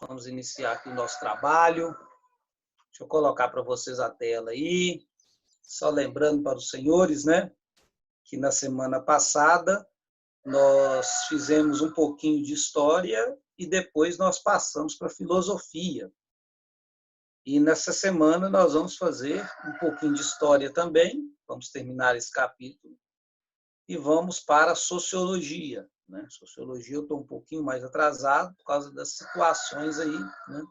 Vamos iniciar aqui o nosso trabalho. Deixa eu colocar para vocês a tela aí. Só lembrando para os senhores, né, que na semana passada nós fizemos um pouquinho de história e depois nós passamos para filosofia. E nessa semana nós vamos fazer um pouquinho de história também, vamos terminar esse capítulo, e vamos para a sociologia. Né? Sociologia eu estou um pouquinho mais atrasado por causa das situações aí, né?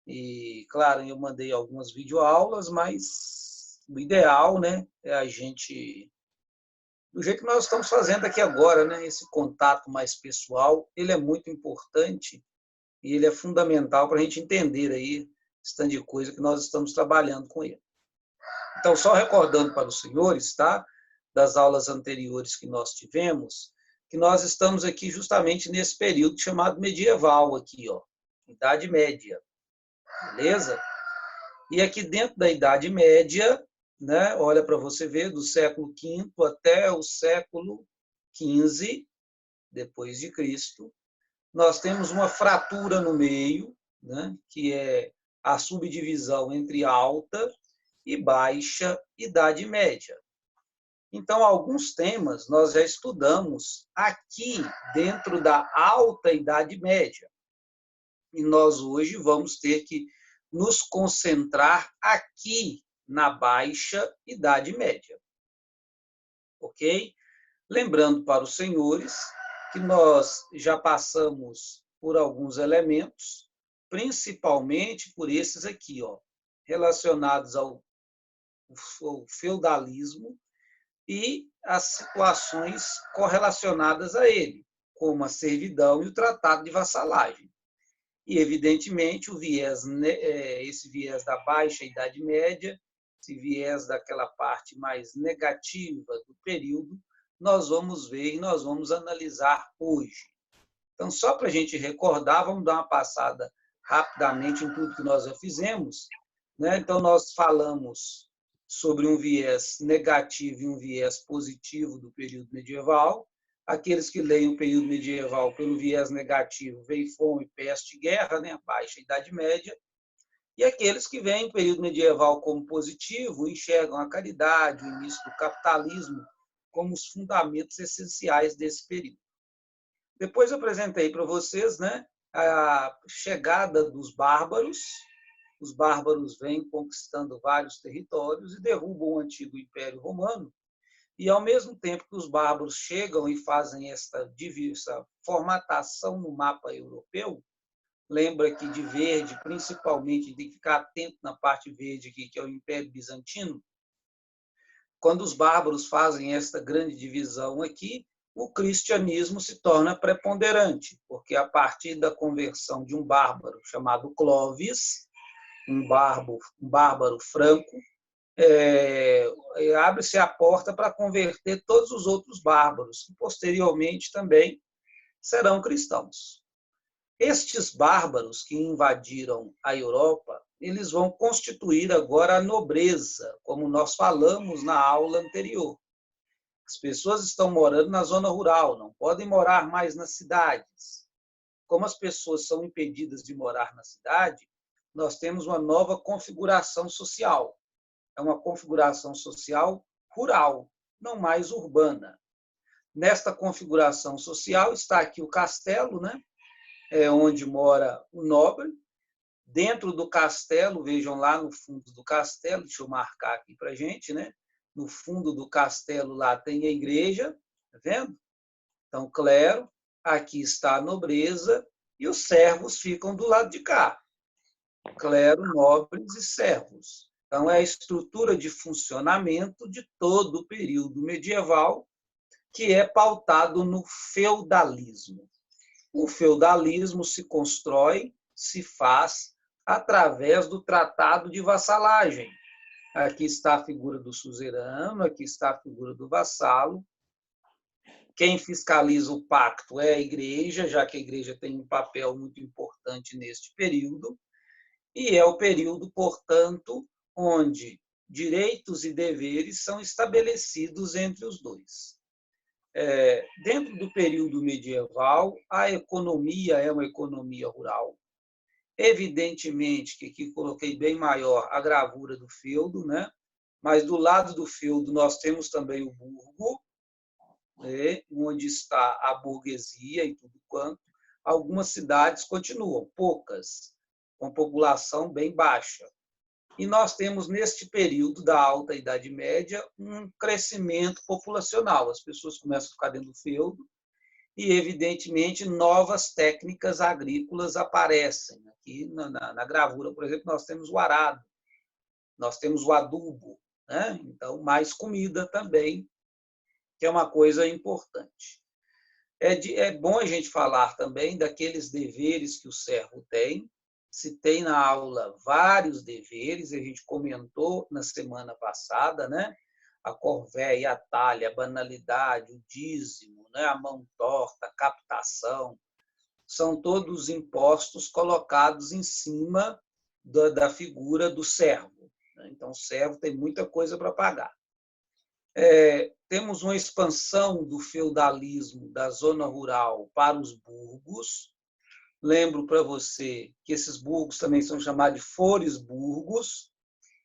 E, claro, eu mandei algumas videoaulas, mas o ideal, né, é a gente, do jeito que nós estamos fazendo aqui agora, né, esse contato mais pessoal, ele é muito importante e ele é fundamental para a gente entender aí esse tanto de coisa que nós estamos trabalhando com ele. Então, só recordando para os senhores, tá, das aulas anteriores que nós tivemos, que nós estamos aqui justamente nesse período chamado medieval aqui, ó, Idade Média. Beleza? E aqui dentro da Idade Média, né, olha para você ver, do século V até o século XV, depois de Cristo, nós temos uma fratura no meio, né, que é a subdivisão entre alta e baixa Idade Média. Então, alguns temas nós já estudamos aqui dentro da alta Idade Média. E nós hoje vamos ter que nos concentrar aqui na baixa Idade Média. Ok? Lembrando para os senhores que nós já passamos por alguns elementos, principalmente por esses aqui, ó, relacionados ao feudalismo e as situações correlacionadas a ele, como a servidão e o tratado de vassalagem. E, evidentemente, esse viés da baixa Idade Média, esse viés daquela parte mais negativa do período, nós vamos ver e nós vamos analisar hoje. Então, só para a gente recordar, vamos dar uma passada rapidamente em tudo que nós já fizemos. Né? Então, nós falamos sobre um viés negativo e um viés positivo do período medieval. Aqueles que leem o período medieval pelo viés negativo veem fome, peste e guerra, né? A baixa Idade Média. E aqueles que veem o período medieval como positivo enxergam a caridade, o início do capitalismo como os fundamentos essenciais desse período. Depois eu apresentei para vocês, né, a chegada dos bárbaros. Os bárbaros vêm conquistando vários territórios e derrubam o antigo Império Romano. E, ao mesmo tempo que os bárbaros chegam e fazem essa formatação no mapa europeu, lembra que de verde, principalmente, tem que ficar atento na parte verde aqui, que é o Império Bizantino. Quando os bárbaros fazem esta grande divisão aqui, o cristianismo se torna preponderante, porque a partir da conversão de um bárbaro chamado Clovis, um bárbaro franco, abre-se a porta para converter todos os outros bárbaros, que posteriormente também serão cristãos. Estes bárbaros que invadiram a Europa, eles vão constituir agora a nobreza, como nós falamos na aula anterior. As pessoas estão morando na zona rural, não podem morar mais nas cidades. Como as pessoas são impedidas de morar na cidade, nós temos uma nova configuração social. É uma configuração social rural, não mais urbana. Nesta configuração social está aqui o castelo, né? Onde mora o nobre. Dentro do castelo, vejam lá no fundo do castelo, deixa eu marcar aqui para a gente, né? No fundo do castelo lá tem a igreja, tá vendo? Então, clero, aqui está a nobreza e os servos ficam do lado de cá. Clero, nobres e servos. Então, é a estrutura de funcionamento de todo o período medieval, que é pautado no feudalismo. O feudalismo se constrói, se faz através do tratado de vassalagem. Aqui está a figura do suzerano, aqui está a figura do vassalo. Quem fiscaliza o pacto é a igreja, já que a igreja tem um papel muito importante neste período. E é o período, portanto, onde direitos e deveres são estabelecidos entre os dois. Dentro do período medieval, a economia é uma economia rural. Evidentemente que aqui coloquei bem maior a gravura do feudo, né? Mas do lado do feudo nós temos também o burgo, né? Onde está a burguesia e tudo quanto. Algumas cidades continuam, poucas, com população bem baixa. E nós temos, neste período da Alta Idade Média, um crescimento populacional. As pessoas começam a ficar dentro do feudo e, evidentemente, novas técnicas agrícolas aparecem. Aqui na gravura, por exemplo, nós temos o arado, nós temos o adubo, né? Então, mais comida também, que é uma coisa importante. É bom a gente falar também daqueles deveres que o servo tem. Citei na aula vários deveres, a gente comentou na semana passada, né? A corvéia, a talha, a banalidade, o dízimo, né? A mão torta, a captação, são todos impostos colocados em cima da figura do servo. Então, o servo tem muita coisa para pagar. Temos uma expansão do feudalismo da zona rural para os burgos. Lembro para você que esses burgos também são chamados de foresburgos.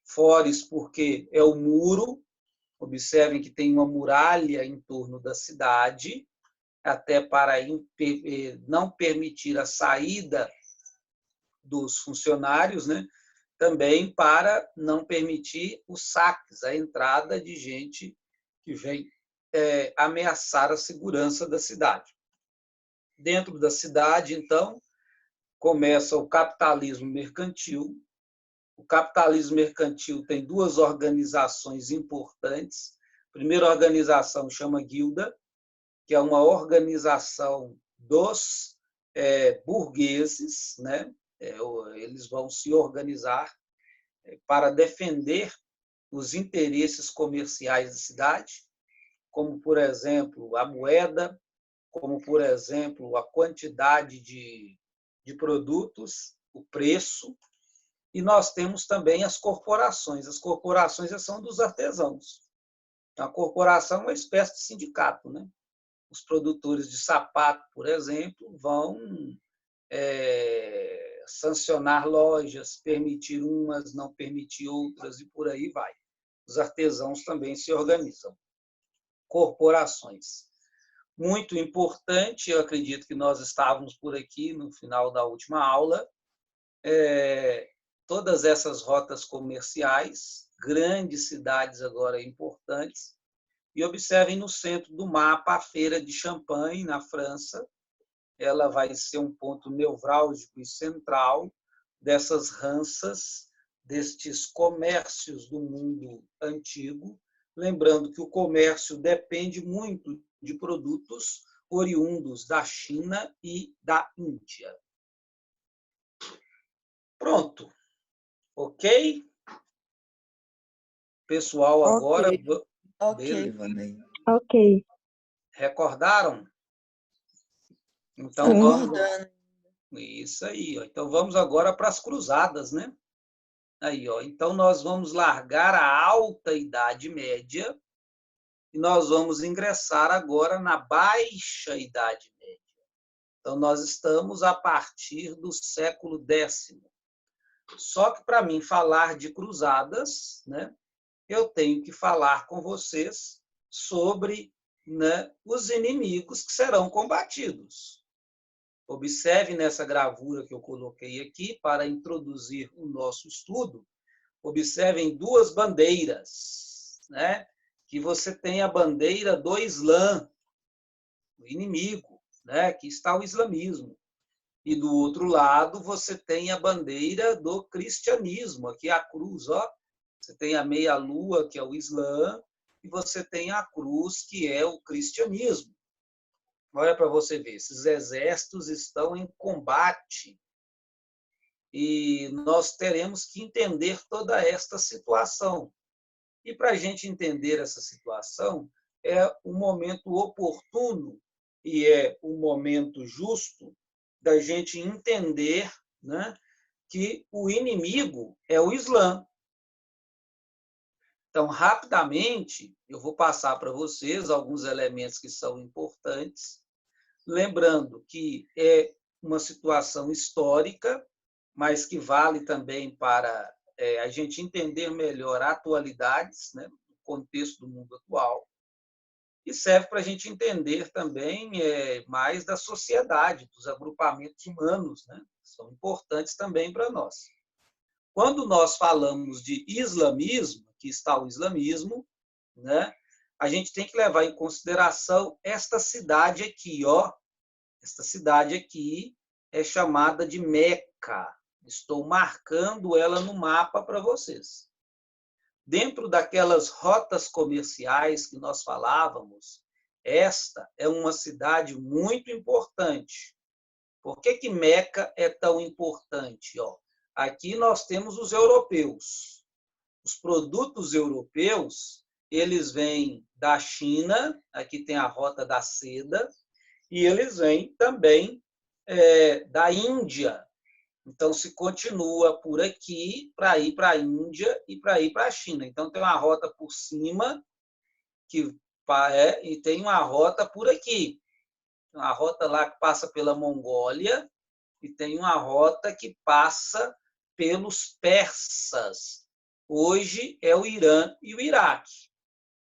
Fores porque é o muro. Observem que tem uma muralha em torno da cidade, até para não permitir a saída dos funcionários, né? Também para não permitir os saques, a entrada de gente que vem ameaçar a segurança da cidade. Dentro da cidade, então, começa o capitalismo mercantil. O capitalismo mercantil tem duas organizações importantes. A primeira organização chama guilda, que é uma organização dos burgueses, né? Eles vão se organizar para defender os interesses comerciais da cidade, como, por exemplo, a moeda, como, por exemplo, a quantidade de produtos, o preço. E nós temos também as corporações. As corporações são dos artesãos. A corporação é uma espécie de sindicato, né? Os produtores de sapato, por exemplo, vão sancionar lojas, permitir umas, não permitir outras, e por aí vai. Os artesãos também se organizam. Corporações. Muito importante, eu acredito que nós estávamos por aqui no final da última aula, todas essas rotas comerciais, grandes cidades agora importantes, e observem no centro do mapa a feira de Champagne, na França. Ela vai ser um ponto nevrálgico e central dessas ranças, destes comércios do mundo antigo. Lembrando que o comércio depende muito de produtos oriundos da China e da Índia. Pronto. Ok? Pessoal, agora... Ok, Vanei. Ok. Recordaram? Então, Recordando. Isso aí. Ó. Então, vamos agora para as cruzadas, né? Aí, ó. Então, nós vamos largar a Alta Idade Média e nós vamos ingressar agora na Baixa Idade Média. Então, nós estamos a partir do século X. Só que, para mim, falar de cruzadas, né, eu tenho que falar com vocês sobre, né, os inimigos que serão combatidos. Observe nessa gravura que eu coloquei aqui para introduzir o nosso estudo. Observem duas bandeiras, né? Que você tem a bandeira do Islã, o inimigo, né? Que está o islamismo. E do outro lado você tem a bandeira do cristianismo, aqui a cruz, ó. Você tem a meia-lua, que é o Islã, e você tem a cruz, que é o cristianismo. Olha para você ver, esses exércitos estão em combate e nós teremos que entender toda esta situação. E para a gente entender essa situação, é um momento oportuno e é um momento justo da gente entender, né, que o inimigo é o Islã. Então, rapidamente, eu vou passar para vocês alguns elementos que são importantes, lembrando que é uma situação histórica, mas que vale também para a gente entender melhor atualidades, né, no contexto do mundo atual, e serve para a gente entender também mais da sociedade, dos agrupamentos humanos, né, que são importantes também para nós. Quando nós falamos de islamismo, que está o islamismo, né, a gente tem que levar em consideração esta cidade aqui, ó. Esta cidade aqui é chamada de Meca. Estou marcando ela no mapa para vocês. Dentro daquelas rotas comerciais que nós falávamos, esta é uma cidade muito importante. Por que Meca é tão importante? Ó, aqui nós temos os europeus. Os produtos europeus, eles vêm da China, aqui tem a rota da seda, e eles vêm também da Índia. Então, se continua por aqui para ir para a Índia e para ir para a China. Então, tem uma rota por cima e tem uma rota por aqui. Uma rota lá que passa pela Mongólia e tem uma rota que passa pelos persas. Hoje é o Irã e o Iraque.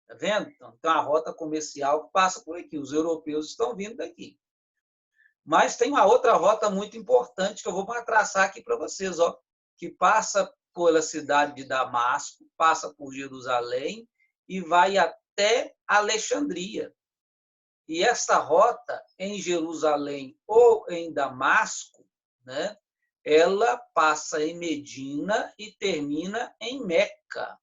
Está vendo? Então, tem uma rota comercial que passa por aqui. Os europeus estão vindo daqui. Mas tem uma outra rota muito importante que eu vou traçar aqui para vocês, ó, que passa pela cidade de Damasco, passa por Jerusalém e vai até Alexandria. E esta rota em Jerusalém ou em Damasco, né, ela passa em Medina e termina em Meca.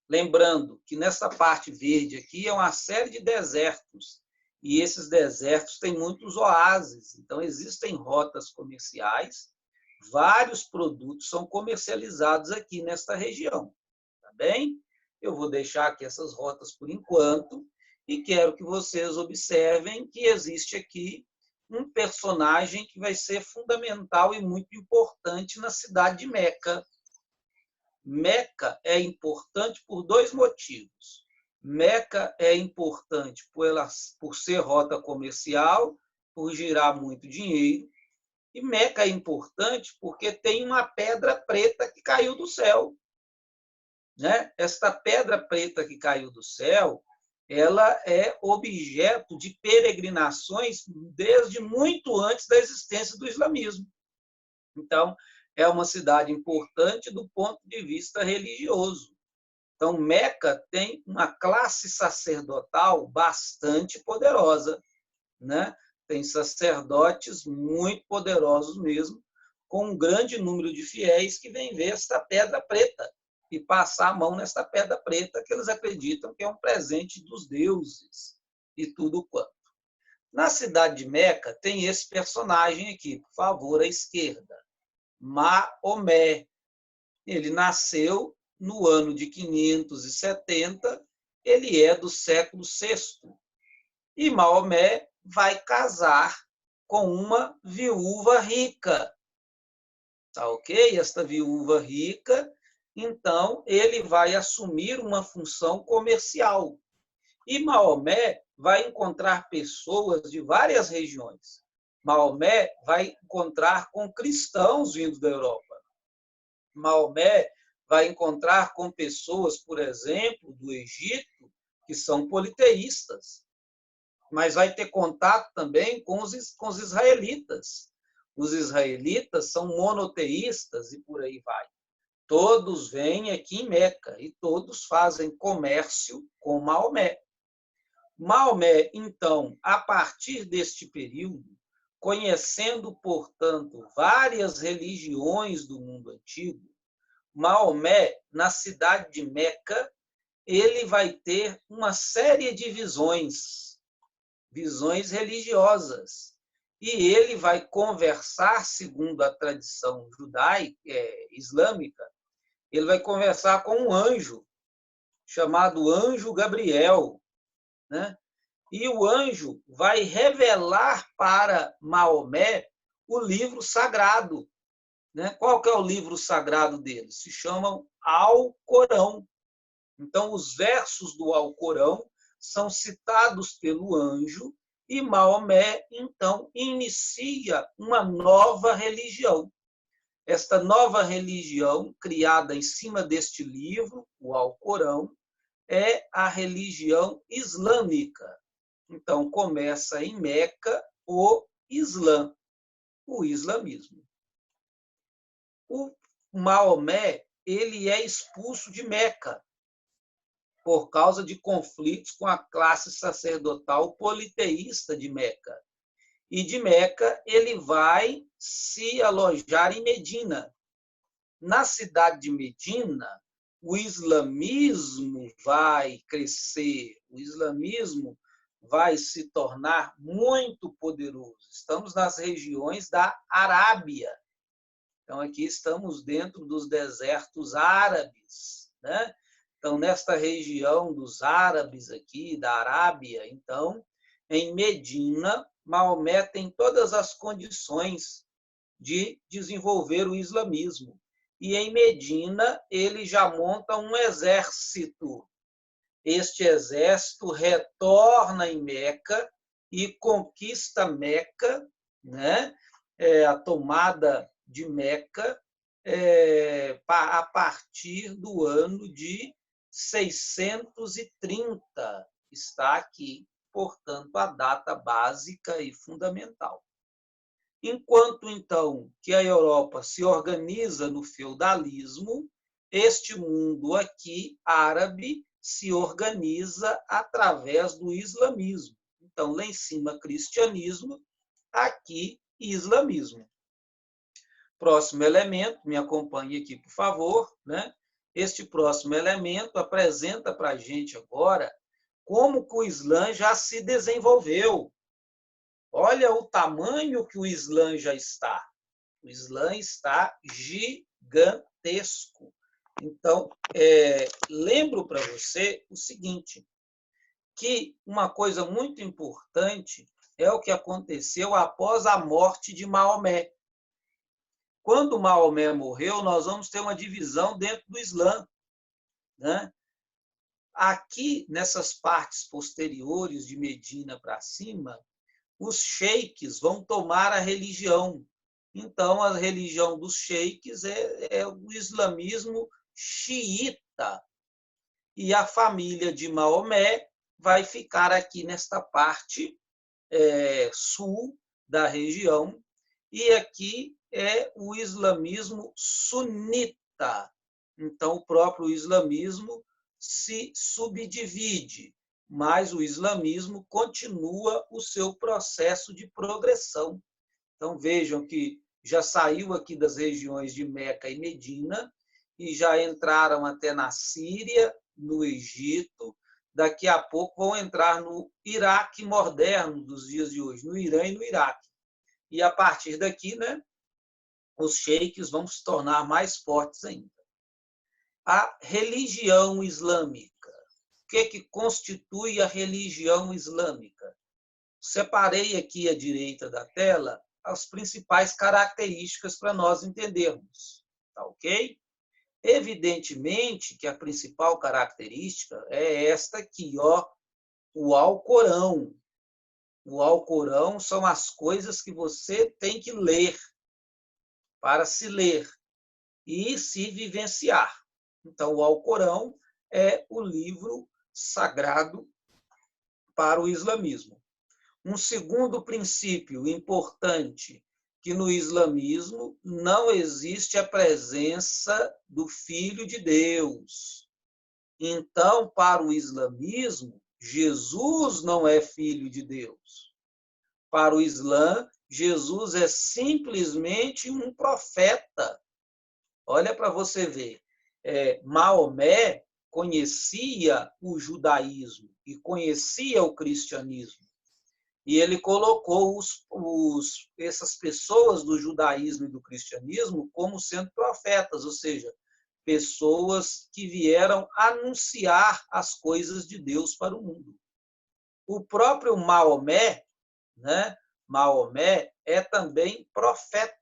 Lembrando que nessa parte verde aqui é uma série de desertos. E esses desertos têm muitos oásis. Então, existem rotas comerciais. Vários produtos são comercializados aqui nesta região. Tá bem? Eu vou deixar aqui essas rotas por enquanto e quero que vocês observem que existe aqui um personagem que vai ser fundamental e muito importante na cidade de Meca. Meca é importante por dois motivos. Meca é importante por ser rota comercial, por girar muito dinheiro. E Meca é importante porque tem uma pedra preta que caiu do céu. Né? Esta pedra preta que caiu do céu, ela é objeto de peregrinações desde muito antes da existência do islamismo. Então, é uma cidade importante do ponto de vista religioso. Então, Meca tem uma classe sacerdotal bastante poderosa, né? Tem sacerdotes muito poderosos mesmo, com um grande número de fiéis que vêm ver esta pedra preta e passar a mão nesta pedra preta que eles acreditam que é um presente dos deuses e tudo quanto. Na cidade de Meca tem esse personagem aqui, por favor, à esquerda, Maomé. Ele nasceu no ano de 570, ele é do século VI. E Maomé vai casar com uma viúva rica. Tá ok? Esta viúva rica, então, ele vai assumir uma função comercial. E Maomé vai encontrar pessoas de várias regiões. Maomé vai encontrar com cristãos vindos da Europa. Maomé vai encontrar com pessoas, por exemplo, do Egito, que são politeístas, mas vai ter contato também com os israelitas. Os israelitas são monoteístas e por aí vai. Todos vêm aqui em Meca e todos fazem comércio com Maomé. Maomé, então, a partir deste período, conhecendo, portanto, várias religiões do mundo antigo, Maomé, na cidade de Meca, ele vai ter uma série de visões religiosas. E ele vai conversar, segundo a tradição judaica, islâmica, ele vai conversar com um anjo, chamado Anjo Gabriel, né? E o anjo vai revelar para Maomé o livro sagrado. Né? Qual que é o livro sagrado dele? Se chamam Alcorão. Então, os versos do Alcorão são citados pelo anjo e Maomé, então, inicia uma nova religião. esta nova religião criada em cima deste livro, o Alcorão, é a religião islâmica. Então, começa em Meca o Islã, o islamismo. O Maomé, ele é expulso de Meca por causa de conflitos com a classe sacerdotal politeísta de Meca. E de Meca ele vai se alojar em Medina. Na cidade de Medina, o islamismo vai crescer, o islamismo vai se tornar muito poderoso. Estamos nas regiões da Arábia. Então, aqui estamos dentro dos desertos árabes, né? Então, nesta região dos árabes aqui, da Arábia, então, em Medina, Maomé tem todas as condições de desenvolver o islamismo. E em Medina, ele já monta um exército. Este exército retorna em Meca e conquista Meca, né? A tomada de Meca a partir do ano de 630. Está aqui, portanto, a data básica e fundamental. Enquanto, então, que a Europa se organiza no feudalismo, este mundo aqui, árabe, se organiza através do islamismo. Então, lá em cima, cristianismo, aqui, islamismo. Próximo elemento, me acompanhe aqui, por favor, né? Este próximo elemento apresenta para a gente agora como que o Islã já se desenvolveu. Olha o tamanho que o Islã já está. O Islã está gigantesco. Então, lembro para você o seguinte, que uma coisa muito importante é o que aconteceu após a morte de Maomé. Quando Maomé morreu, nós vamos ter uma divisão dentro do Islã, né? Aqui, nessas partes posteriores de Medina para cima, os sheiks vão tomar a religião. Então, a religião dos sheiks é o islamismo xiita. E a família de Maomé vai ficar aqui nesta parte sul da região. E aqui é o islamismo sunita. Então, o próprio islamismo se subdivide, mas o islamismo continua o seu processo de progressão. Então, vejam que já saiu aqui das regiões de Meca e Medina e já entraram até na Síria, no Egito, daqui a pouco vão entrar no Iraque moderno dos dias de hoje, no Irã e no Iraque. E a partir daqui, né, os sheiks vão se tornar mais fortes ainda. A religião islâmica. O que constitui a religião islâmica? Separei aqui à direita da tela as principais características para nós entendermos. Tá ok? Evidentemente que a principal característica é esta aqui, ó, o Alcorão. O Alcorão são as coisas que você tem que ler para se ler e se vivenciar. Então, o Alcorão é o livro sagrado para o islamismo. Um segundo princípio importante, que no islamismo não existe a presença do Filho de Deus. Então, para o islamismo, Jesus não é filho de Deus. Para o Islã, Jesus é simplesmente um profeta. Olha para você ver. Maomé conhecia o judaísmo e conhecia o cristianismo. E ele colocou essas pessoas do judaísmo e do cristianismo como sendo profetas, ou seja, pessoas que vieram anunciar as coisas de Deus para o mundo. O próprio Maomé, né? Maomé é também profeta.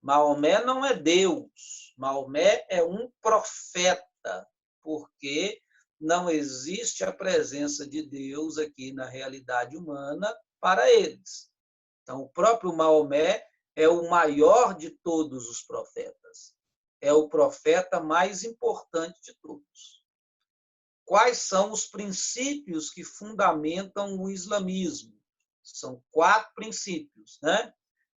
Maomé não é Deus. Maomé é um profeta, porque não existe a presença de Deus aqui na realidade humana para eles. Então, o próprio Maomé é o maior de todos os profetas. É o profeta mais importante de todos. Quais são os princípios que fundamentam o islamismo? São 4 princípios, né?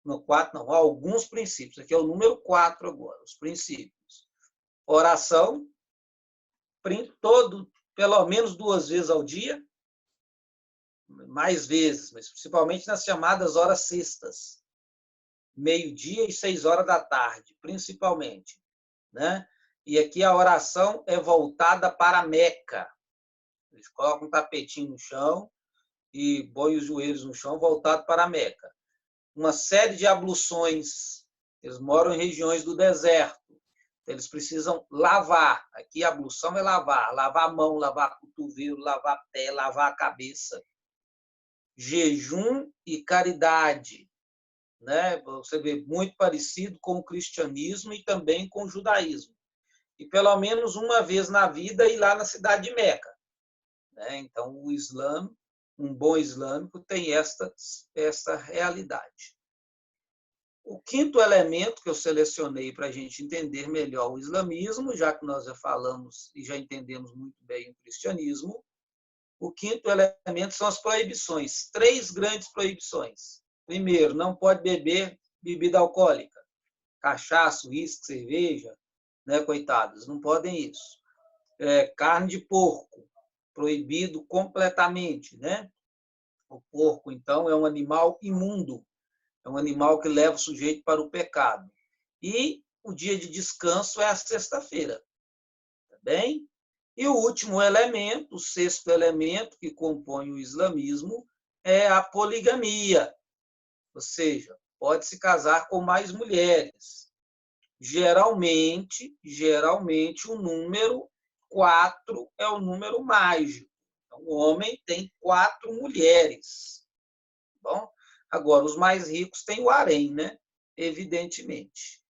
Não, 4 não, alguns princípios. Aqui é o número 4 agora, os princípios. Oração, pelo menos 2 vezes ao dia, mais vezes, mas principalmente nas chamadas horas sextas. 12h e 6h, principalmente, né? E aqui a oração é voltada para Meca. Eles colocam um tapetinho no chão e põem os joelhos no chão, voltado para Meca. Uma série de abluções. Eles moram em regiões do deserto. Então, eles precisam lavar. Aqui a ablução é lavar. Lavar a mão, lavar o cotovelo, lavar pé, lavar a cabeça. Jejum e caridade. Né? Você vê muito parecido com o cristianismo e também com o judaísmo. E pelo menos uma vez na vida ir lá na cidade de Meca. Né? Então, o Islã, um bom islâmico, tem esta realidade. O 5º elemento que eu selecionei para a gente entender melhor o islamismo, já que nós já falamos e já entendemos muito bem o cristianismo, o 5º elemento são as proibições. 3 grandes proibições. Primeiro, não pode beber bebida alcoólica. Cachaça, uísque, cerveja, né, coitados, não podem isso. Carne de porco, proibido completamente, né? O porco, então, é um animal imundo, é um animal que leva o sujeito para o pecado. E o dia de descanso é a sexta-feira, tá bem? E o último elemento, o 6º elemento que compõe o islamismo, é a poligamia, ou seja, pode se casar com mais mulheres. Geralmente, o número 4 é o número mágico. Então, o homem tem 4 mulheres. Bom, agora, os mais ricos têm o harém, né? Evidentemente.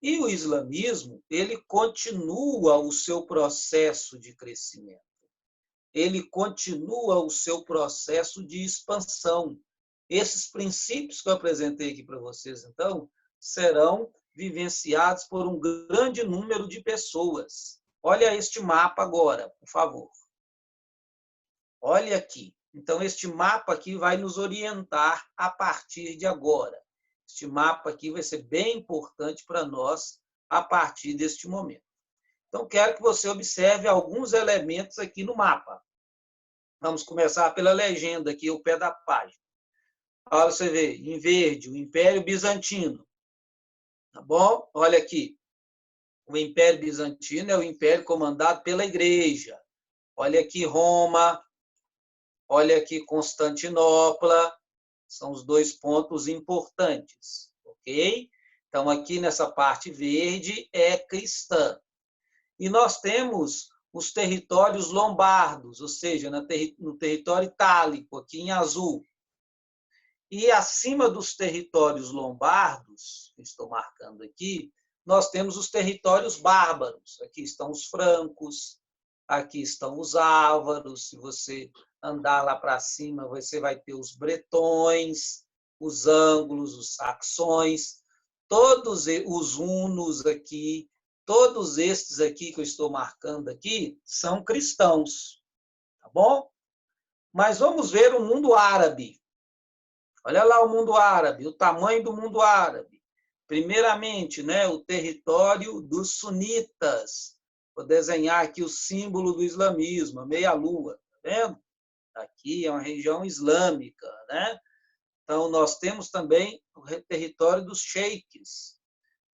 E o islamismo, ele continua o seu processo de crescimento. Ele continua o seu processo de expansão. Esses princípios que eu apresentei aqui para vocês, então, serão vivenciados por um grande número de pessoas. Olha este mapa agora, por favor. Olha aqui. Então, este mapa aqui vai nos orientar a partir de agora. Este mapa aqui vai ser bem importante para nós a partir deste momento. Então, quero que você observe alguns elementos aqui no mapa. Vamos começar pela legenda aqui, ao pé da página. Olha, você vê, em verde, o Império Bizantino. Tá bom? Olha aqui. O Império Bizantino é o império comandado pela Igreja. Olha aqui Roma. Olha aqui Constantinopla. São os 2 pontos importantes. Ok? Então, aqui nessa parte verde é cristã. E nós temos os territórios lombardos, ou seja, no território itálico, aqui em azul. E acima dos territórios lombardos, que estou marcando aqui, nós temos os territórios bárbaros. Aqui estão os francos, aqui estão os ávaros. Se você andar lá para cima, você vai ter os bretões, os ângulos, os saxões, todos os hunos aqui, todos estes aqui que eu estou marcando aqui, são cristãos. Tá bom? Mas vamos ver o mundo árabe. Olha lá o mundo árabe, o tamanho do mundo árabe. Primeiramente, né, o território dos sunitas. Vou desenhar aqui o símbolo do islamismo, a meia-lua. Tá vendo? Aqui é uma região islâmica, né? Então, nós temos também o território dos sheiks.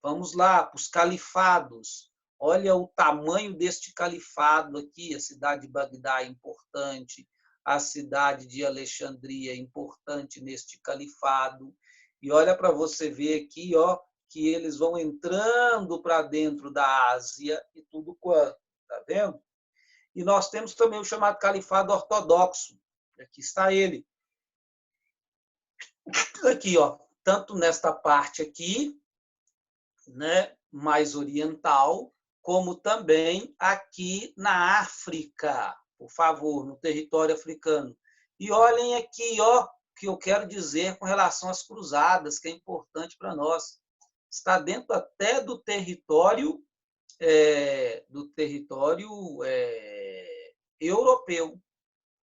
Vamos lá, para os califados. Olha o tamanho deste califado aqui. A cidade de Bagdá é importante. A cidade de Alexandria é importante neste califado. E olha para você ver aqui, ó, que eles vão entrando para dentro da Ásia e tudo quanto. Tá vendo? E nós temos também o chamado califado ortodoxo. Aqui está ele. Aqui, ó, tanto nesta parte aqui, né, mais oriental, como também aqui na África, por favor, no território africano. E olhem aqui, ó, que eu quero dizer com relação às cruzadas, que é importante para nós. Está dentro até do território europeu.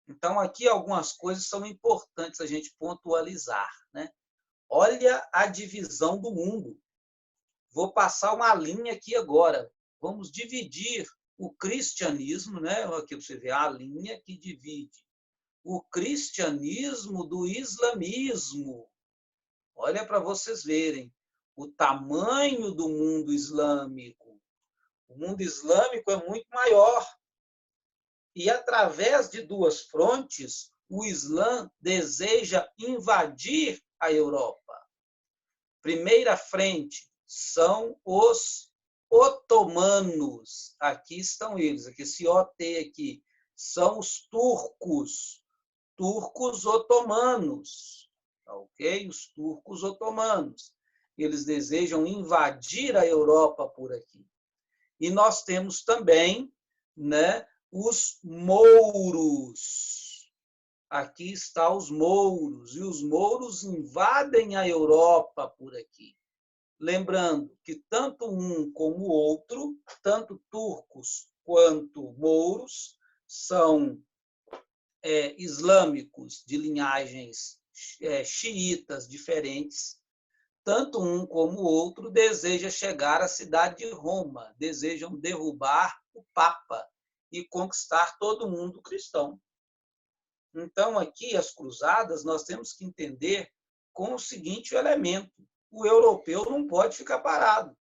Então, aqui algumas coisas são importantes a gente pontualizar, né? Olha a divisão do mundo. Vou passar uma linha aqui agora. Vamos dividir o cristianismo, né? Aqui você vê a linha que divide o cristianismo do islamismo. Olha para vocês verem o tamanho do mundo islâmico. O mundo islâmico é muito maior. E, através de duas frontes, o Islã deseja invadir a Europa. Primeira frente são os otomanos. Aqui estão eles, aqui, esse OT aqui. São os turcos otomanos. Ok? Os turcos otomanos. Eles desejam invadir a Europa por aqui. E nós temos também, né, os mouros. Aqui estão os mouros. E os mouros invadem a Europa por aqui. Lembrando que tanto um como o outro, tanto turcos quanto mouros, são islâmicos de linhagens xiitas diferentes. Tanto um como o outro deseja chegar à cidade de Roma, desejam derrubar o Papa e conquistar todo mundo cristão. Então, aqui, as cruzadas, nós temos que entender com o seguinte elemento: o europeu não pode ficar parado.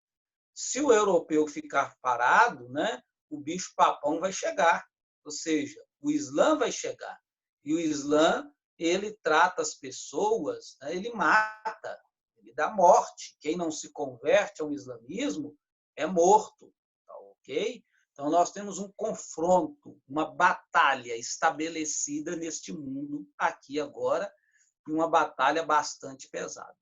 Se o europeu ficar parado, né, o bicho-papão vai chegar, ou seja, o Islã vai chegar. E o Islã, ele trata as pessoas, né, ele mata, ele dá morte. Quem não se converte ao islamismo é morto, tá ok? Então, nós temos um confronto, uma batalha estabelecida neste mundo aqui agora, e uma batalha bastante pesada.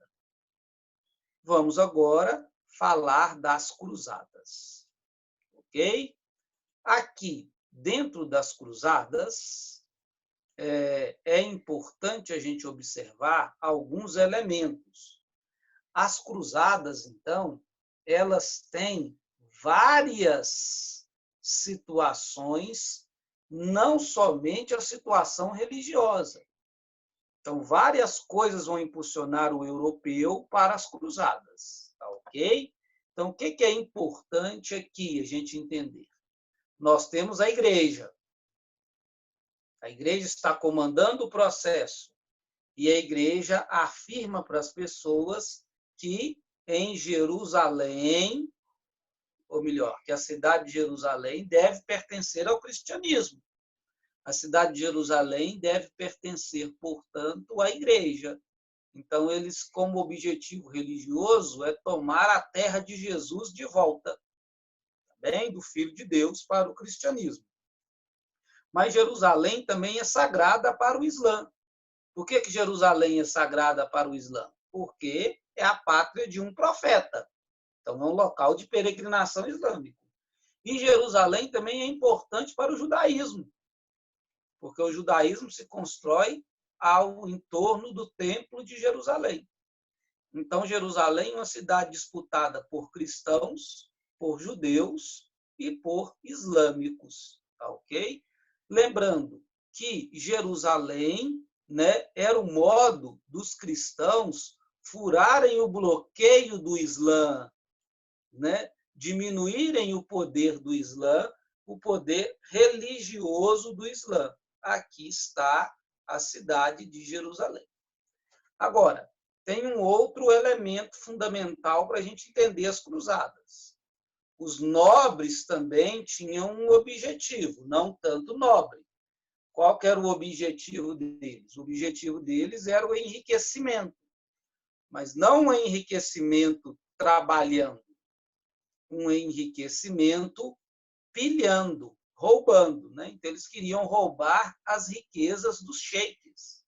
Vamos agora falar das cruzadas. Ok? Aqui, dentro das cruzadas, é importante a gente observar alguns elementos. As cruzadas, então, elas têm várias situações, não somente a situação religiosa. Então, várias coisas vão impulsionar o europeu para as cruzadas, tá ok? Então, o que é importante aqui a gente entender? Nós temos a igreja. A igreja está comandando o processo e a igreja afirma para as pessoas que em Jerusalém, ou melhor, que a cidade de Jerusalém deve pertencer ao cristianismo. A cidade de Jerusalém deve pertencer, portanto, à igreja. Então, eles, como objetivo religioso, é tomar a terra de Jesus de volta, também do Filho de Deus, para o cristianismo. Mas Jerusalém também é sagrada para o Islã. Por que Jerusalém é sagrada para o Islã? Porque é a pátria de um profeta. Então, é um local de peregrinação islâmico. E Jerusalém também é importante para o judaísmo, porque o judaísmo se constrói em torno do Templo de Jerusalém. Então, Jerusalém é uma cidade disputada por cristãos, por judeus e por islâmicos. Tá ok? Lembrando que Jerusalém, né, era o modo dos cristãos furarem o bloqueio do Islã, né, diminuírem o poder do Islã, o poder religioso do Islã. Aqui está a cidade de Jerusalém. Agora, tem um outro elemento fundamental para a gente entender as cruzadas. Os nobres também tinham um objetivo, não tanto nobre. Qual que era o objetivo deles? O objetivo deles era o enriquecimento, mas não um enriquecimento trabalhando, um enriquecimento pilhando, roubando, né? Então, eles queriam roubar as riquezas dos sheiks.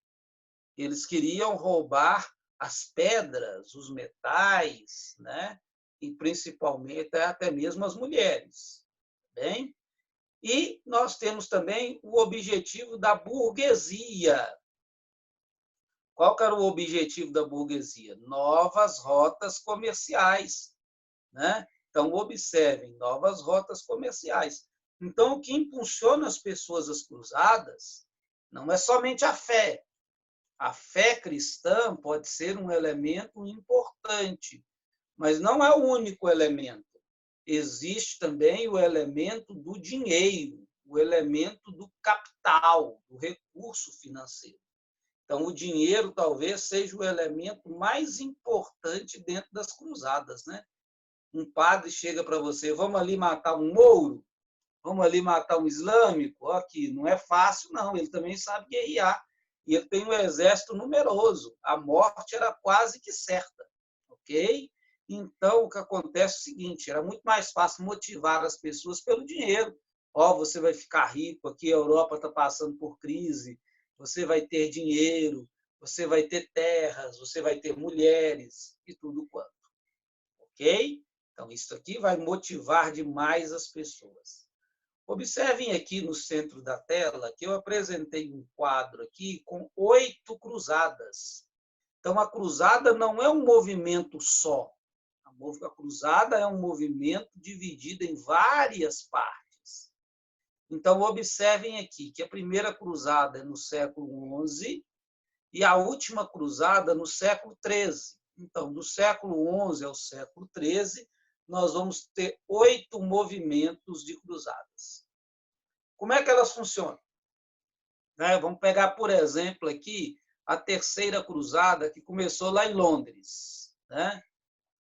Eles queriam roubar as pedras, os metais, né? E principalmente até mesmo as mulheres. Bem? E nós temos também o objetivo da burguesia. Qual que era o objetivo da burguesia? Novas rotas comerciais, né? Então, observem, novas rotas comerciais. Então, o que impulsiona as pessoas às cruzadas não é somente a fé. A fé cristã pode ser um elemento importante, mas não é o único elemento. Existe também o elemento do dinheiro, o elemento do capital, do recurso financeiro. Então, o dinheiro talvez seja o elemento mais importante dentro das cruzadas, né? Um padre chega para você, vamos ali matar um mouro, vamos ali matar um islâmico, aqui não é fácil, não, ele também sabe guerrear, e ele tem um exército numeroso, a morte era quase que certa, ok? Então, o que acontece é o seguinte, era muito mais fácil motivar as pessoas pelo dinheiro. Ó, você vai ficar rico, aqui a Europa está passando por crise, você vai ter dinheiro, você vai ter terras, você vai ter mulheres e tudo quanto, ok? Então, isso aqui vai motivar demais as pessoas. Observem aqui no centro da tela que eu apresentei um quadro aqui com 8 cruzadas. Então, a cruzada não é um movimento só. A cruzada é um movimento dividido em várias partes. Então, observem aqui que a primeira cruzada é no século XI e a última cruzada no século XIII. Então, do século XI ao século XIII, nós vamos ter 8 movimentos de cruzadas. Como é que elas funcionam? Vamos pegar, por exemplo, aqui a terceira cruzada, que começou lá em Londres.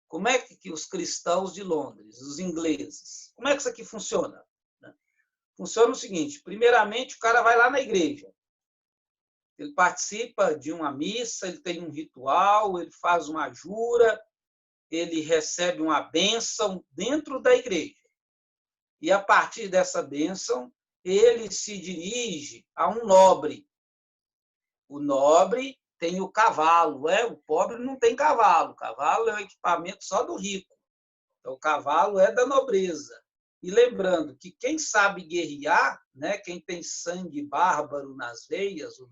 Como é que os cristãos de Londres, os ingleses, como é que isso aqui funciona? Funciona o seguinte, primeiramente, o cara vai lá na igreja. Ele participa de uma missa, ele tem um ritual, ele faz uma jura, ele recebe uma bênção dentro da igreja. E, a partir dessa bênção, ele se dirige a um nobre. O nobre tem o cavalo, o pobre não tem cavalo. O cavalo é um equipamento só do rico. Então, o cavalo é da nobreza. E lembrando que quem sabe guerrear, quem tem sangue bárbaro nas veias, o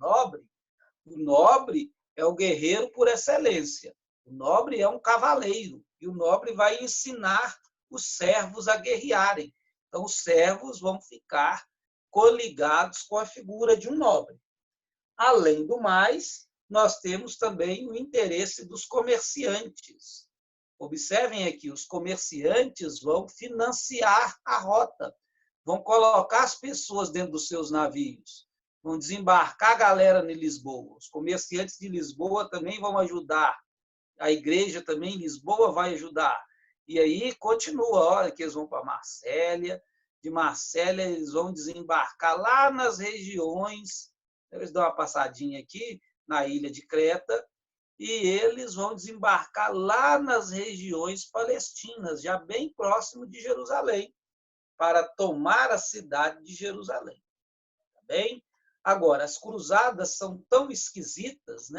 nobre é o guerreiro por excelência. O nobre é um cavaleiro. E o nobre vai ensinar os servos a guerrearem. Então, os servos vão ficar coligados com a figura de um nobre. Além do mais, nós temos também o interesse dos comerciantes. Observem aqui, os comerciantes vão financiar a rota, vão colocar as pessoas dentro dos seus navios, vão desembarcar a galera em Lisboa. Os comerciantes de Lisboa também vão ajudar. A igreja também em Lisboa vai ajudar. E aí continua, olha que eles vão para Marsella, de Marsella eles vão desembarcar lá nas regiões, eles dão uma passadinha aqui na ilha de Creta, e eles vão desembarcar lá nas regiões palestinas, já bem próximo de Jerusalém, para tomar a cidade de Jerusalém. Tá bem? Agora, as cruzadas são tão esquisitas,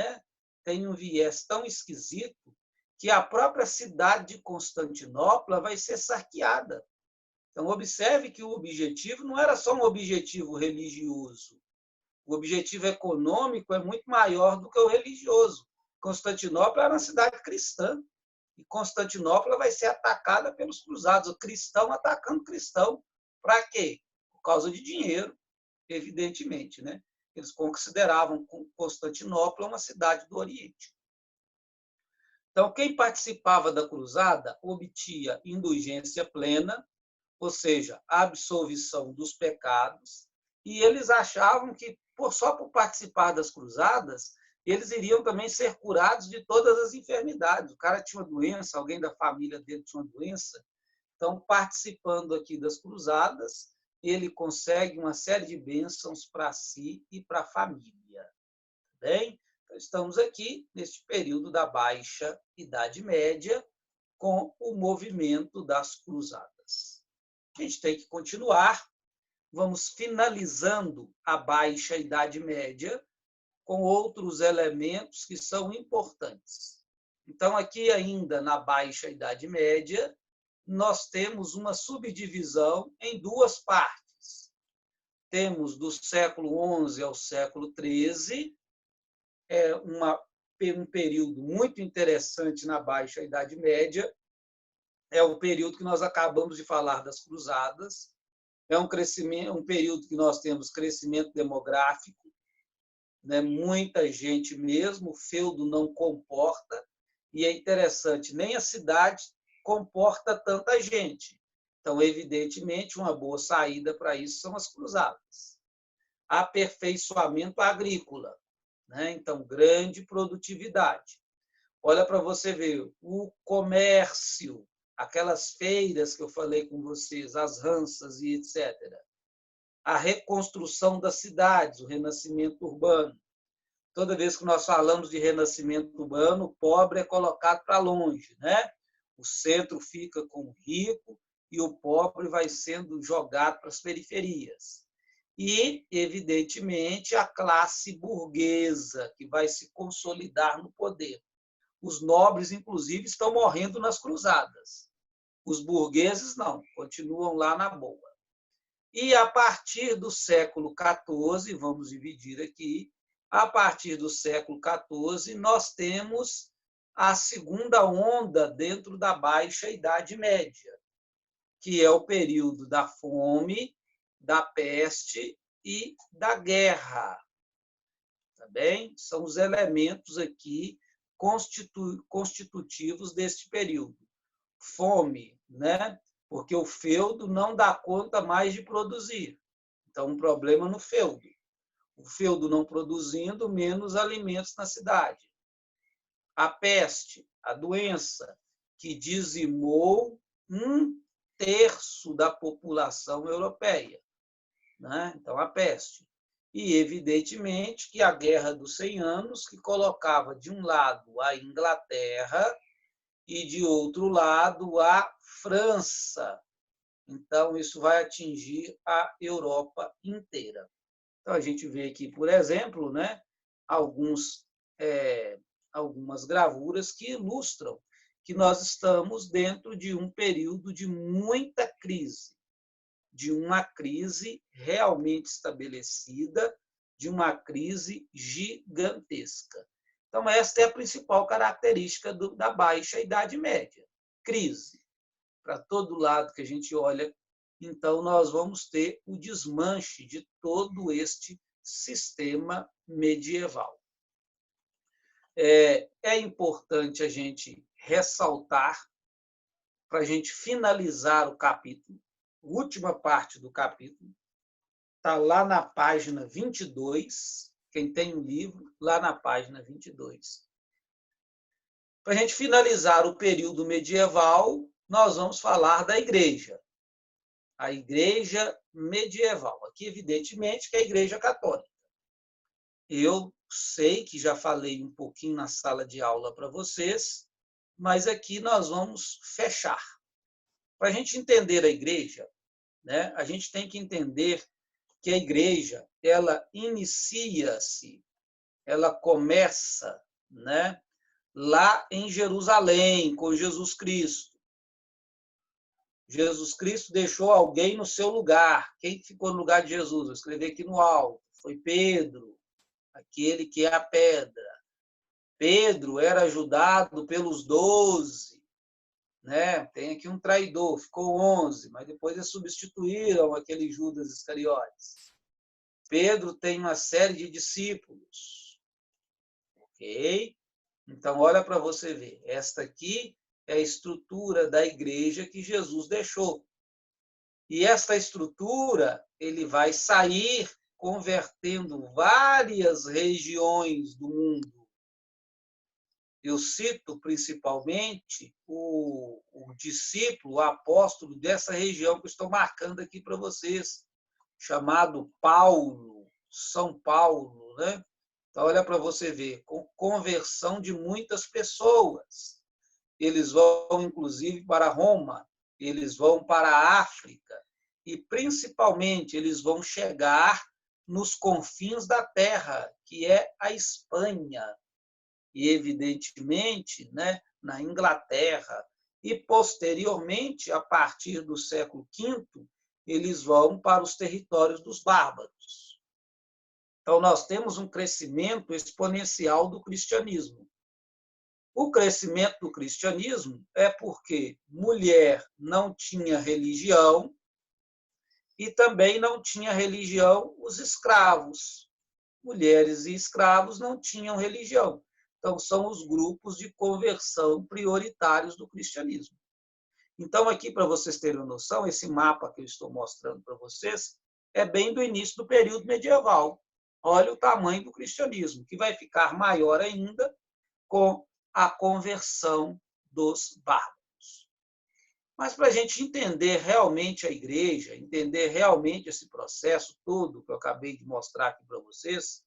tem um viés tão esquisito, que a própria cidade de Constantinopla vai ser saqueada. Então, observe que o objetivo não era só um objetivo religioso. O objetivo econômico é muito maior do que o religioso. Constantinopla era uma cidade cristã. E Constantinopla vai ser atacada pelos cruzados. O cristão atacando cristão. Para quê? Por causa de dinheiro, evidentemente. Eles consideravam Constantinopla uma cidade do Oriente. Então, quem participava da cruzada obtinha indulgência plena, ou seja, a absolvição dos pecados, e eles achavam que, só por participar das cruzadas, eles iriam também ser curados de todas as enfermidades. O cara tinha uma doença, alguém da família dele tinha uma doença, então, participando aqui das cruzadas, ele consegue uma série de bênçãos para si e para a família. Bem? Então, estamos aqui neste período da Baixa Idade Média, com o movimento das cruzadas. A gente tem que continuar. Vamos finalizando a Baixa Idade Média com outros elementos que são importantes. Então, aqui ainda na Baixa Idade Média, nós temos uma subdivisão em 2 partes. Temos do século XI ao século XIII, uma um período muito interessante na Baixa Idade Média é o período que nós acabamos de falar das Cruzadas. É um período que nós temos crescimento demográfico, né? Muita gente mesmo, o feudo não comporta, e é interessante, nem a cidade comporta tanta gente. Então, evidentemente, uma boa saída para isso são as cruzadas. Aperfeiçoamento agrícola, né? Então, grande produtividade. Olha para você ver, o comércio, aquelas feiras que eu falei com vocês, as ransas e etc. A reconstrução das cidades, o renascimento urbano. Toda vez que nós falamos de renascimento urbano, o pobre é colocado para longe, né? O centro fica com o rico e o pobre vai sendo jogado para as periferias. E, evidentemente, a classe burguesa, que vai se consolidar no poder. Os nobres, inclusive, estão morrendo nas cruzadas. Os burgueses não, continuam lá na boa. E a partir do século XIV, vamos dividir aqui, a partir do século XIV, nós temos a segunda onda dentro da Baixa Idade Média, que é o período da fome, da peste e da guerra. Tá bem? São os elementos aqui constitutivos deste período. Fome, né? Porque o feudo não dá conta mais de produzir. Então, um problema no feudo. O feudo não produzindo, menos alimentos na cidade. A peste, a doença, que dizimou 1/3 da população europeia, né? Então, a peste. E, evidentemente, que a Guerra dos 100 Anos, que colocava de um lado a Inglaterra e, de outro lado, a França. Então, isso vai atingir a Europa inteira. Então, a gente vê aqui, por exemplo, né, algumas gravuras que ilustram que nós estamos dentro de um período de muita crise, de uma crise realmente estabelecida, de uma crise gigantesca. Então, esta é a principal característica da Baixa Idade Média, crise. Para todo lado que a gente olha, então nós vamos ter o desmanche de todo este sistema medieval. É importante a gente ressaltar, para a gente finalizar o capítulo, a última parte do capítulo, está lá na página 22, quem tem o livro, lá na página 22. Para a gente finalizar o período medieval, nós vamos falar da igreja. A igreja medieval. Aqui, evidentemente, que é a igreja católica. Eu sei que já falei um pouquinho na sala de aula para vocês, mas aqui nós vamos fechar. Para a gente entender a igreja, né, a gente tem que entender que a igreja, ela inicia-se, ela começa, né, lá em Jerusalém, com Jesus Cristo. Jesus Cristo deixou alguém no seu lugar. Quem ficou no lugar de Jesus? Vou escrever aqui no alto. Foi Pedro, aquele que é a pedra. Pedro era ajudado pelos 12. Né? Tem aqui um traidor, ficou 11, mas depois eles substituíram aquele Judas Iscariotes. Pedro tem uma série de discípulos. Ok? Então, olha para você ver. Esta aqui é a estrutura da igreja que Jesus deixou. E esta estrutura, ele vai sair convertendo várias regiões do mundo. Eu cito principalmente o discípulo, o apóstolo dessa região que eu estou marcando aqui para vocês, chamado Paulo, São Paulo, né? Então, olha para você ver, com conversão de muitas pessoas. Eles vão, inclusive, para Roma, eles vão para a África e, principalmente, eles vão chegar nos confins da terra, que é a Espanha. E, evidentemente, né, na Inglaterra. E, posteriormente, a partir do século V, eles vão para os territórios dos bárbaros. Então, nós temos um crescimento exponencial do cristianismo. O crescimento do cristianismo é porque mulher não tinha religião e também não tinha religião os escravos. Mulheres e escravos não tinham religião. Então, são os grupos de conversão prioritários do cristianismo. Então, aqui, para vocês terem noção, esse mapa que eu estou mostrando para vocês é bem do início do período medieval. Olha o tamanho do cristianismo, que vai ficar maior ainda com a conversão dos bárbaros. Mas para a gente entender realmente a igreja, entender realmente esse processo todo que eu acabei de mostrar aqui para vocês,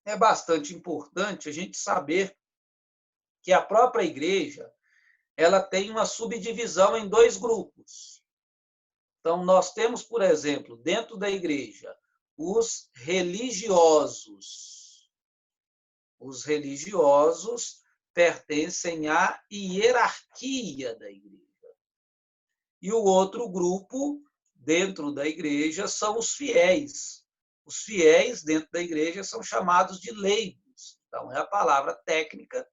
é bastante importante a gente saber que a própria igreja ela tem uma subdivisão em dois grupos. Então, nós temos, por exemplo, dentro da igreja, os religiosos. Os religiosos pertencem à hierarquia da igreja. E o outro grupo, dentro da igreja, são os fiéis. Os fiéis, dentro da igreja, são chamados de leigos. Então, é a palavra técnica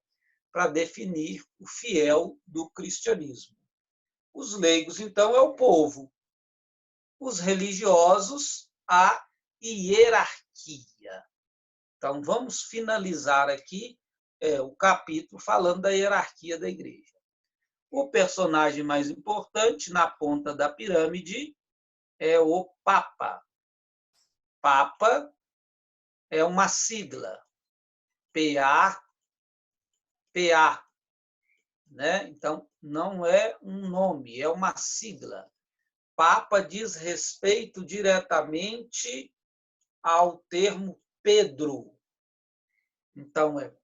para definir o fiel do cristianismo. Os leigos, então, é o povo. Os religiosos, a hierarquia. Então, vamos finalizar aqui o capítulo falando da hierarquia da igreja. O personagem mais importante na ponta da pirâmide é o Papa. Papa é uma sigla. PA, né? Então, não é um nome, é uma sigla. Papa diz respeito diretamente ao termo Pedro. Então, é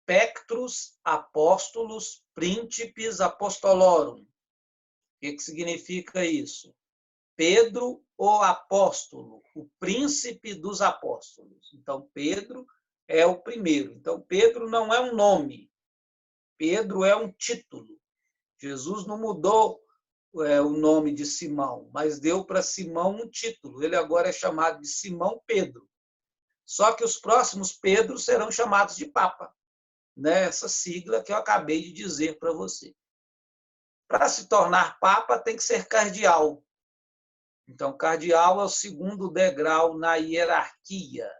Pectus Apóstolos Príncipes Apostolorum. O que significa isso? Pedro, o apóstolo, o príncipe dos apóstolos. Então, Pedro é o primeiro. Então, Pedro não é um nome. Pedro é um título. Jesus não mudou o nome de Simão, mas deu para Simão um título. Ele agora é chamado de Simão Pedro. Só que os próximos Pedros serão chamados de Papa, né? Essa sigla que eu acabei de dizer para você. Para se tornar Papa, tem que ser cardeal. Então, cardeal é o segundo degrau na hierarquia.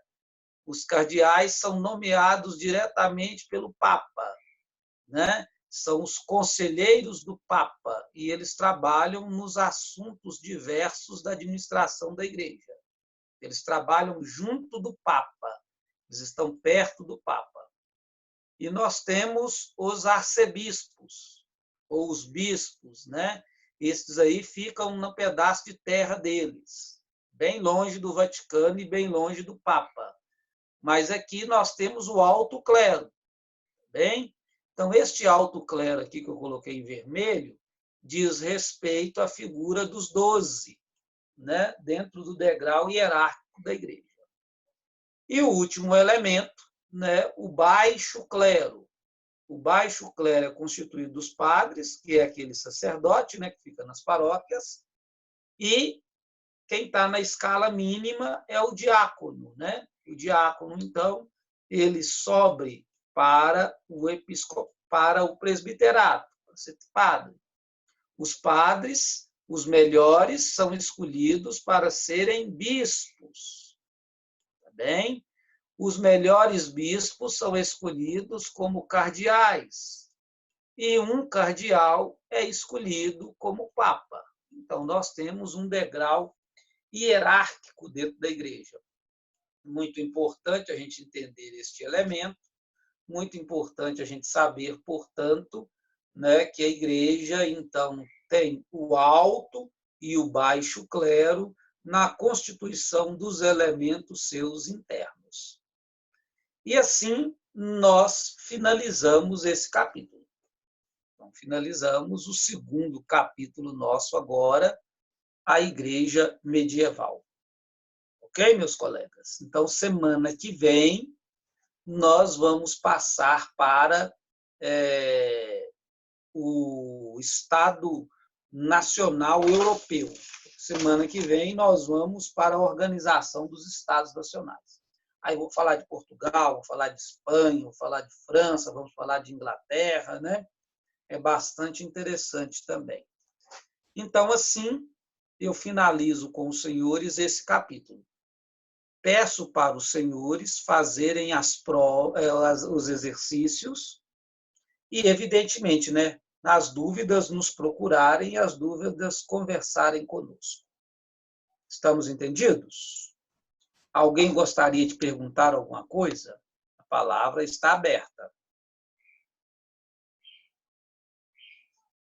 Os cardeais são nomeados diretamente pelo Papa, né? São os conselheiros do Papa e eles trabalham nos assuntos diversos da administração da igreja. Eles trabalham junto do Papa, eles estão perto do Papa. E nós temos os arcebispos, ou os bispos, né? Esses aí ficam no pedaço de terra deles, bem longe do Vaticano e bem longe do Papa. Mas aqui nós temos o alto clero, bem? Então, este alto clero aqui que eu coloquei em vermelho diz respeito à figura dos 12, né? Dentro do degrau hierárquico da igreja. E o último elemento, né? O baixo clero. O baixo clero é constituído dos padres, que é aquele sacerdote, né, que fica nas paróquias, e quem está na escala mínima é o diácono, né? O diácono, então, ele sobe para o presbiterato, para ser padre. Os padres, os melhores, são escolhidos para serem bispos, tá bem? Os melhores bispos são escolhidos como cardeais e um cardeal é escolhido como papa. Então, nós temos um degrau hierárquico dentro da igreja. Muito importante a gente entender este elemento, muito importante a gente saber, portanto, né, que a igreja, então, tem o alto e o baixo clero na constituição dos elementos seus internos. E assim nós finalizamos esse capítulo. Então, finalizamos o segundo capítulo nosso agora, a Igreja Medieval. Ok, meus colegas? Então, semana que vem, nós vamos passar para o Estado Nacional Europeu. Semana que vem, nós vamos para a Organização dos Estados Nacionais. Aí vou falar de Portugal, vou falar de Espanha, vou falar de França, vamos falar de Inglaterra, né? É bastante interessante também. Então, assim, eu finalizo com os senhores esse capítulo. Peço para os senhores fazerem os exercícios e, evidentemente, né, nas dúvidas, nos procurarem e as dúvidas conversarem conosco. Estamos entendidos? Alguém gostaria de perguntar alguma coisa? A palavra está aberta.